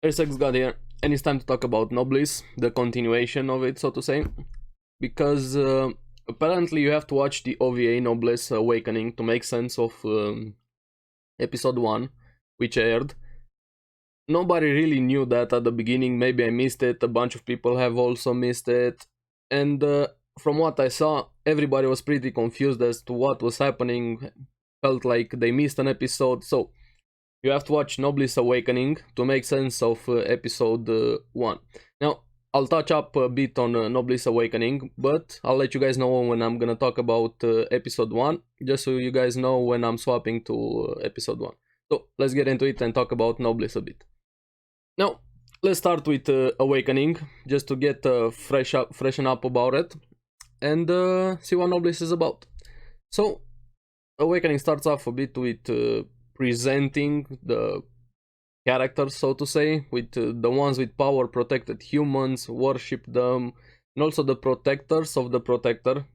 ARESxGOD here, and it's time to talk about Noblesse, the continuation of it, so to say, because apparently you have to watch the OVA Noblesse Awakening to make sense of episode 1, which aired. Nobody really knew that at the beginning. Maybe I missed it, a bunch of people have also missed it, and from what I saw, everybody was pretty confused as to what was happening, felt like they missed an episode, so you have to watch Noblesse Awakening to make sense of episode 1. Now, I'll touch up a bit on Noblesse Awakening, but I'll let you guys know when I'm gonna talk about episode 1, just so you guys know when I'm swapping to episode 1. So, let's get into it and talk about Noblesse a bit. Now, let's start with Awakening, just to get freshen up about it, and see what Noblesse is about. So, Awakening starts off a bit with presenting the characters, so to say, with the ones with power protected humans, worship them, and also the protectors of the protector,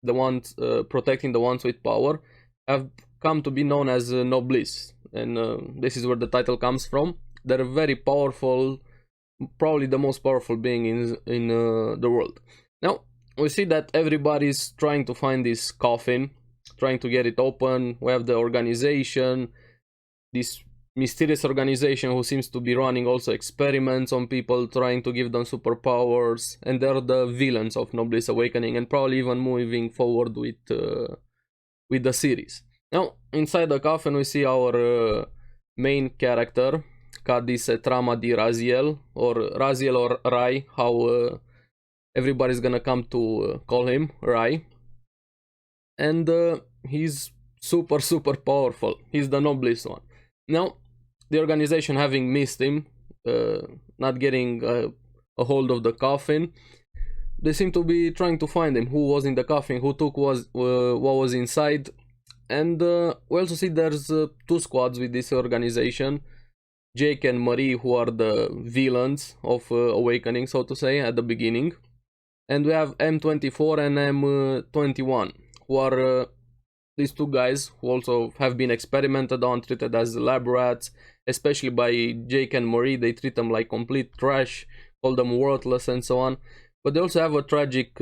the ones protecting the ones with power, have come to be known as Noblesse, and this is where the title comes from. They're very powerful, probably the most powerful being in the world. Now, we see that everybody's trying to find this coffin, trying to get it open. We have the organization, this mysterious organization who seems to be running also experiments on people, trying to give them superpowers, and they're the villains of Noblesse Awakening, and probably even moving forward with the series. Now, inside the coffin we see our main character, Cadis Trama di Raziel, or Raziel or Rai, how everybody's gonna come to call him, Rai. And he's super powerful. He's the noblest one. Now, the organization having missed him, not getting a hold of the coffin, they seem to be trying to find him, who was in the coffin, who took what was inside. And we also see there's two squads with this organization, Jake and Marie, who are the villains of Awakening, so to say, at the beginning. And we have M24 and M21, who are these two guys who also have been experimented on, treated as lab rats, especially by Jake and Marie. They treat them like complete trash, call them worthless and so on. But they also have a tragic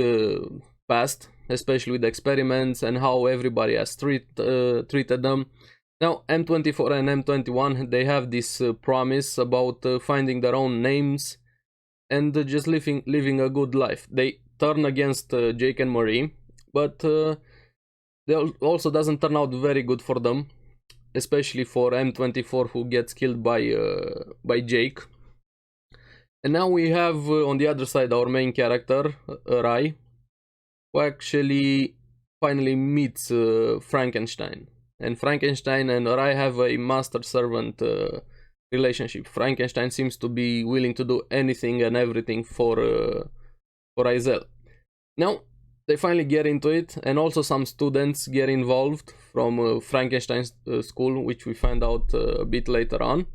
past, especially with experiments and how everybody has treated them. Now, M24 and M21, they have this promise about finding their own names and just living a good life. They turn against Jake and Marie, but they also doesn't turn out very good for them, especially for M24, who gets killed by Jake. And now we have on the other side our main character, Rai, who actually finally meets Frankenstein. And Frankenstein and Rai have a master-servant relationship. Frankenstein seems to be willing to do anything and everything for Raziel. Now, they finally get into it, and also some students get involved from Frankenstein's school, which we find out a bit later on.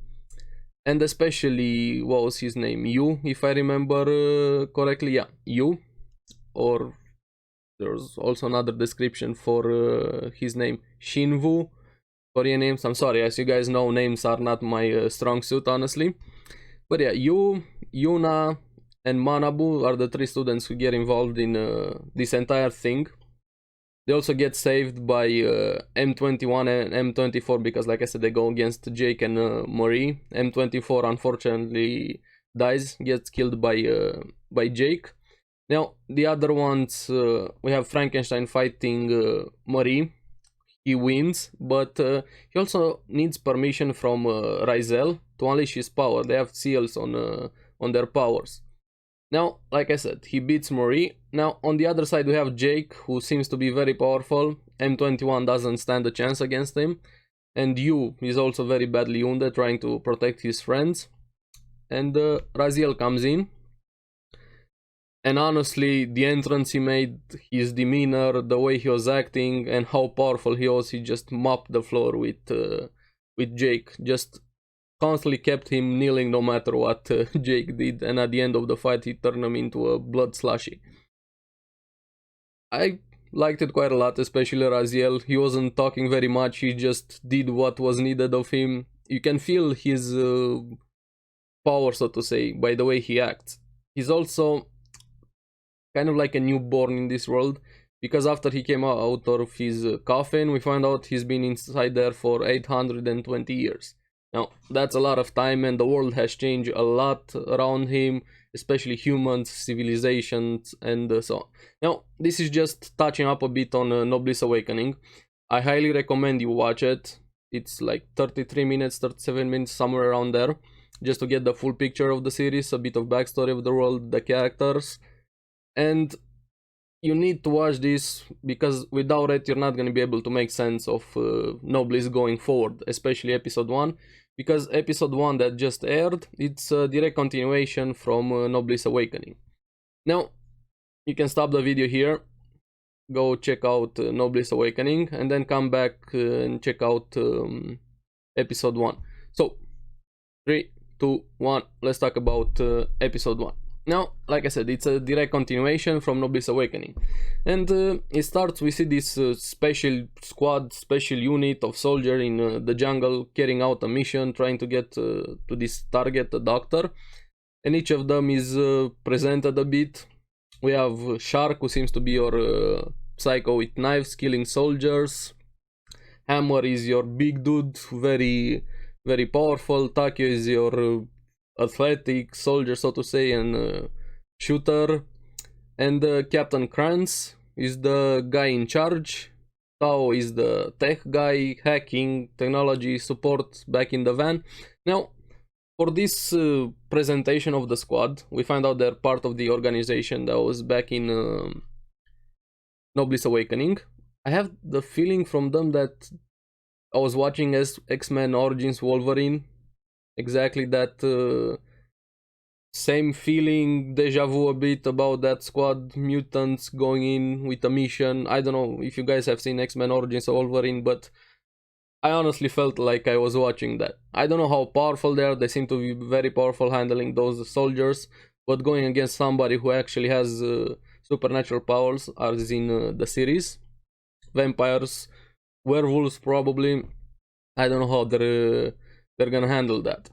And especially, what was his name? Yu, if I remember correctly. Yeah, Yu. Or there's also another description for his name, Shinvu. Korean names, I'm sorry, as you guys know, names are not my strong suit, honestly. But yeah, Yu, Yuna, and Manabu are the three students who get involved in this entire thing. They also get saved by M21 and M24 because, like I said, they go against Jake and Marie. M24 unfortunately dies, gets killed by Jake. Now, the other ones, we have Frankenstein fighting Marie. He wins, but he also needs permission from Raziel to unleash his power. They have seals on their powers. Now, like I said, he beats Marie. Now, on the other side, we have Jake, who seems to be very powerful. M21 doesn't stand a chance against him. And Yu is also very badly wounded, trying to protect his friends. And Raziel comes in. And honestly, the entrance he made, his demeanor, the way he was acting, and how powerful he was, he just mopped the floor with Jake. Just constantly kept him kneeling no matter what Jake did, and at the end of the fight he turned him into a blood slushy. I liked it quite a lot, especially Raziel. He wasn't talking very much, he just did what was needed of him. You can feel his power, so to say, by the way he acts. He's also kind of like a newborn in this world, because after he came out of his coffin, we find out he's been inside there for 820 years. Now, that's a lot of time, and the world has changed a lot around him, especially humans, civilizations, and so on. Now, this is just touching up a bit on Noblesse Awakening. I highly recommend you watch it. It's like 33 minutes, 37 minutes, somewhere around there, just to get the full picture of the series, a bit of backstory of the world, the characters. And you need to watch this, because without it you're not going to be able to make sense of Noblesse going forward, especially episode 1, because episode 1 that just aired, it's a direct continuation from Noblesse Awakening. Now, you can stop the video here, go check out Noblesse Awakening, and then come back and check out episode 1. So, 3, 2, 1, let's talk about episode 1. Now, like I said, it's a direct continuation from Noblesse Awakening. And it starts, we see this special squad, special unit of soldiers in the jungle carrying out a mission, trying to get to this target, the doctor. And each of them is presented a bit. We have Shark, who seems to be your psycho with knives, killing soldiers. Hammer is your big dude, very, very powerful. Takio is your athletic soldier, so to say, and shooter. And Captain Kranz is the guy in charge. Tao is the tech guy, hacking, technology support back in the van. Now, for this presentation of the squad, we find out they're part of the organization that was back in Noblesse Awakening. I have the feeling from them that I was watching X-Men Origins Wolverine. Exactly that same feeling, deja vu a bit about that squad, mutants going in with a mission. I don't know if you guys have seen X-Men Origins Wolverine, but I honestly felt like I was watching that. I don't know how powerful they are, they seem to be very powerful handling those soldiers, but going against somebody who actually has supernatural powers, as in the series. Vampires, werewolves probably. I don't know how they're gonna handle that.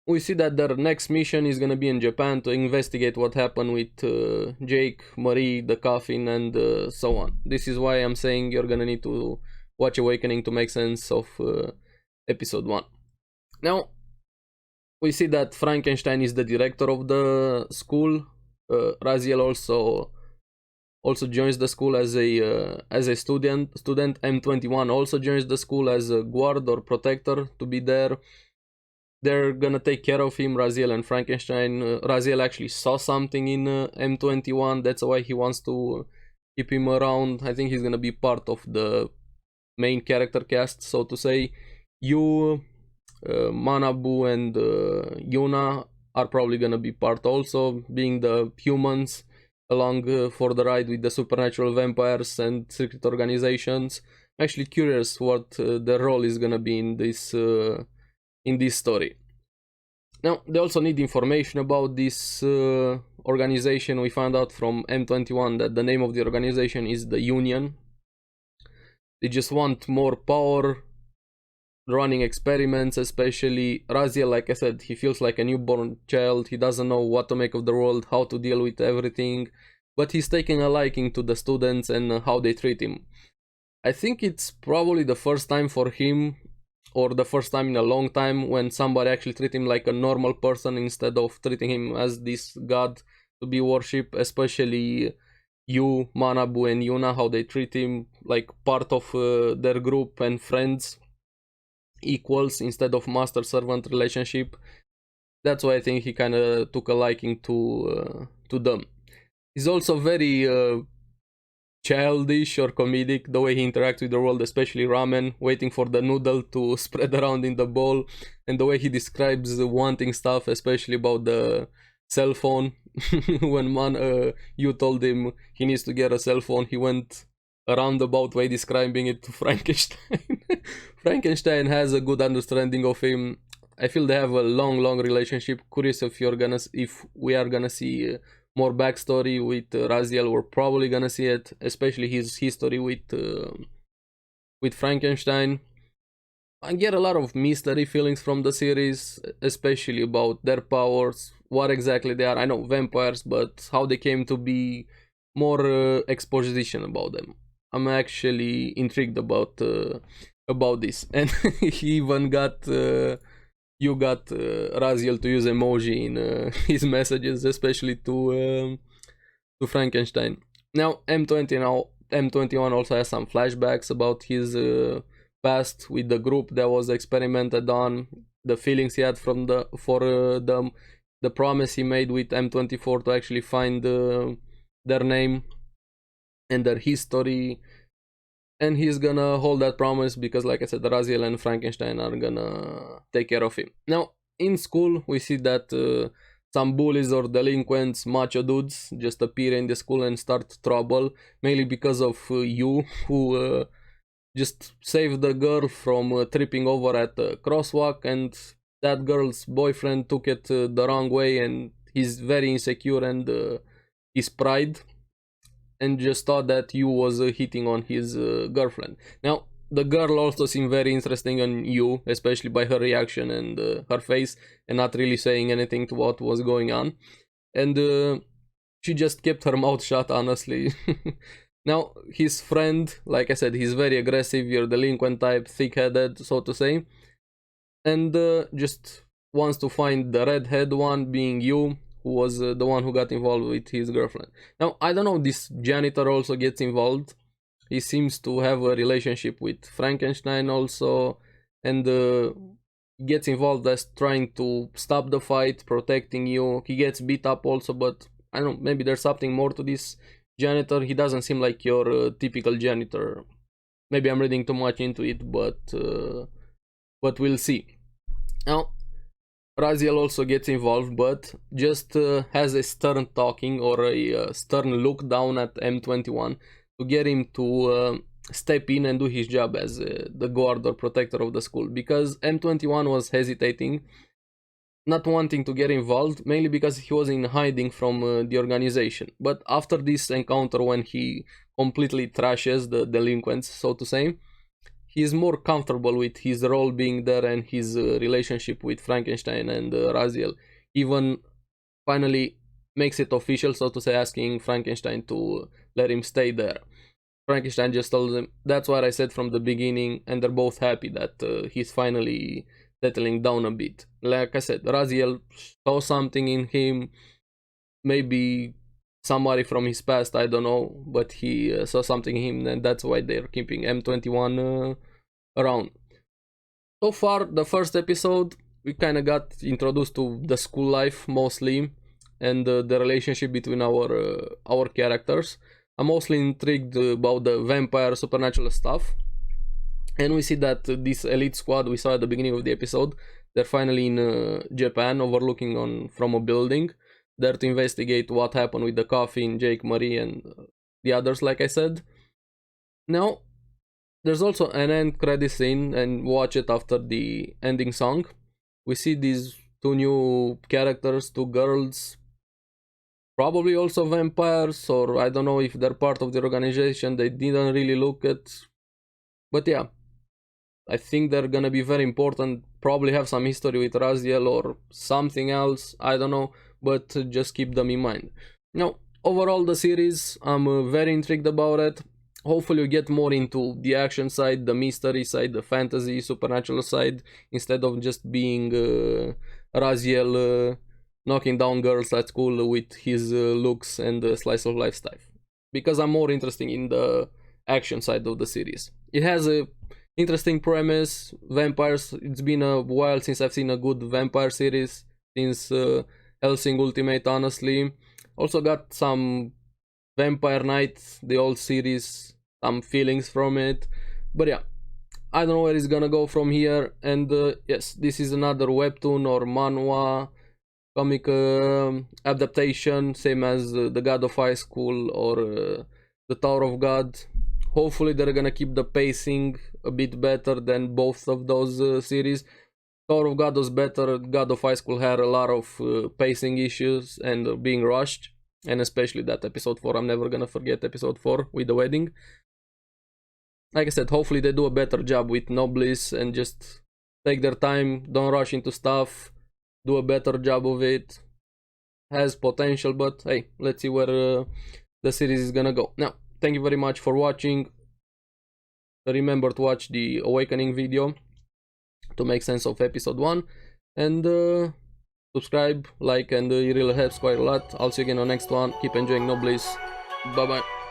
We see that their next mission is gonna be in Japan to investigate what happened with Jake, Marie, the coffin, and so on. This is why I'm saying you're gonna need to watch Awakening to make sense of episode 1. Now, we see that Frankenstein is the director of the school. Raziel also joins the school as a student. M21 also joins the school as a guard or protector to be there. They're gonna take care of him, Raziel and Frankenstein. Raziel actually saw something in M21, that's why he wants to keep him around. I think he's gonna be part of the main character cast, so to say. You, Manabu, and Yuna are probably gonna be part also, being the humans along for the ride with the supernatural vampires and secret organizations. I'm actually curious what their role is gonna be in this story. Now, they also need information about this organization. We found out from M21 that the name of the organization is the Union. They just want more power, running experiments, especially Raziel. Like I said, he feels like a newborn child. He doesn't know what to make of the world, how to deal with everything, but he's taking a liking to the students and how they treat him. I think it's probably the first time for him, or the first time in a long time, when somebody actually treats him like a normal person instead of treating him as this god to be worshipped, especially you, Manabu, and Yuna, how they treat him like part of their group and friends, equals instead of master-servant relationship. That's why I think he kind of took a liking to them. He's also very childish or comedic, the way he interacts with the world, especially ramen, waiting for the noodle to spread around in the bowl, and the way he describes wanting stuff, especially about the cell phone. When you told him he needs to get a cell phone, he went a roundabout way describing it to Frankenstein. Frankenstein has a good understanding of him. I feel they have a long relationship. Curious if we are gonna see more backstory with Raziel. We're probably gonna see it, especially his history with Frankenstein. I get a lot of mystery feelings from the series, especially about their powers, what exactly they are. I know vampires, but how they came to be, more exposition about them. I'm actually intrigued about this, and he even got you got Raziel to use emoji in his messages, especially to Frankenstein. Now M21 also has some flashbacks about his past with the group that was experimented on, the feelings he had from the promise he made with M24 to actually find their name and their history, and he's gonna hold that promise because, like I said, Raziel and Frankenstein are gonna take care of him. Now, in school, we see that some bullies or delinquents, macho dudes, just appear in the school and start trouble, mainly because of you, who just saved the girl from tripping over at the crosswalk, and that girl's boyfriend took it the wrong way, and he's very insecure, and his pride, and just thought that you was hitting on his girlfriend. Now, the girl also seemed very interesting on you, especially by her reaction and her face, and not really saying anything to what was going on. And she just kept her mouth shut, honestly. Now, his friend, like I said, he's very aggressive, you're delinquent type, thick-headed, so to say. And just wants to find the redhead one, being you, who was the one who got involved with his girlfriend. Now, I don't know, this janitor also gets involved. He seems to have a relationship with Frankenstein also, and gets involved as trying to stop the fight, protecting you. He gets beat up also, but I don't know, maybe there's something more to this janitor. He doesn't seem like your typical janitor. Maybe I'm reading too much into it, but we'll see. Now, Raziel also gets involved, but just has a stern talking or a stern look down at M21 to get him to step in and do his job as the guard or protector of the school, because M21 was hesitating, not wanting to get involved, mainly because he was in hiding from the organization. But after this encounter, when he completely trashes the delinquents, so to say, he is more comfortable with his role being there and his relationship with Frankenstein and Raziel. Even finally makes it official, so to say, asking Frankenstein to let him stay there. Frankenstein just told him, that's what I said from the beginning, and they're both happy that he's finally settling down a bit. Like I said, Raziel saw something in him, maybe somebody from his past, I don't know, but he saw something in him, and that's why they're keeping M21 around. So far, the first episode, we kind of got introduced to the school life mostly, and the relationship between our characters. I'm mostly intrigued about the vampire supernatural stuff, and we see that this elite squad we saw at the beginning of the episode, they're finally in Japan, overlooking on from a building, there to investigate what happened with the coffin, Jake, Marie, and the others, like I said. Now, there's also an end credit scene, and watch it after the ending song. We see these two new characters, two girls, probably also vampires, or I don't know if they're part of the organization, they didn't really look at. But yeah, I think they're gonna be very important, probably have some history with Raziel or something else, I don't know, but just keep them in mind. Now, overall the series, I'm very intrigued about it. Hopefully you get more into the action side, the mystery side, the fantasy, supernatural side, instead of just being Raziel knocking down girls at school with his looks and slice of life stuff. Because I'm more interested in the action side of the series. It has a interesting premise, vampires. It's been a while since I've seen a good vampire series, since Hellsing Ultimate, honestly. Also got some Vampire Knight, the old series, some feelings from it. But yeah, I don't know where it's gonna go from here. And yes, this is another webtoon or manhwa comic adaptation, same as the God of Highschool or the Tower of God. Hopefully they're gonna keep the pacing a bit better than both of those series. Tower of God was better, God of Highschool had a lot of pacing issues and being rushed, and especially that episode 4, I'm never gonna forget episode 4 with the wedding. like I said, hopefully they do a better job with Noblesse and just take their time, don't rush into stuff, do a better job of it. Has potential, but hey, let's see where the series is gonna go. Now, thank you very much for watching. Remember to watch the Awakening video to make sense of episode 1, and subscribe, like, and it really helps quite a lot. I'll see you again on next one. Keep enjoying Noblesse. Bye bye.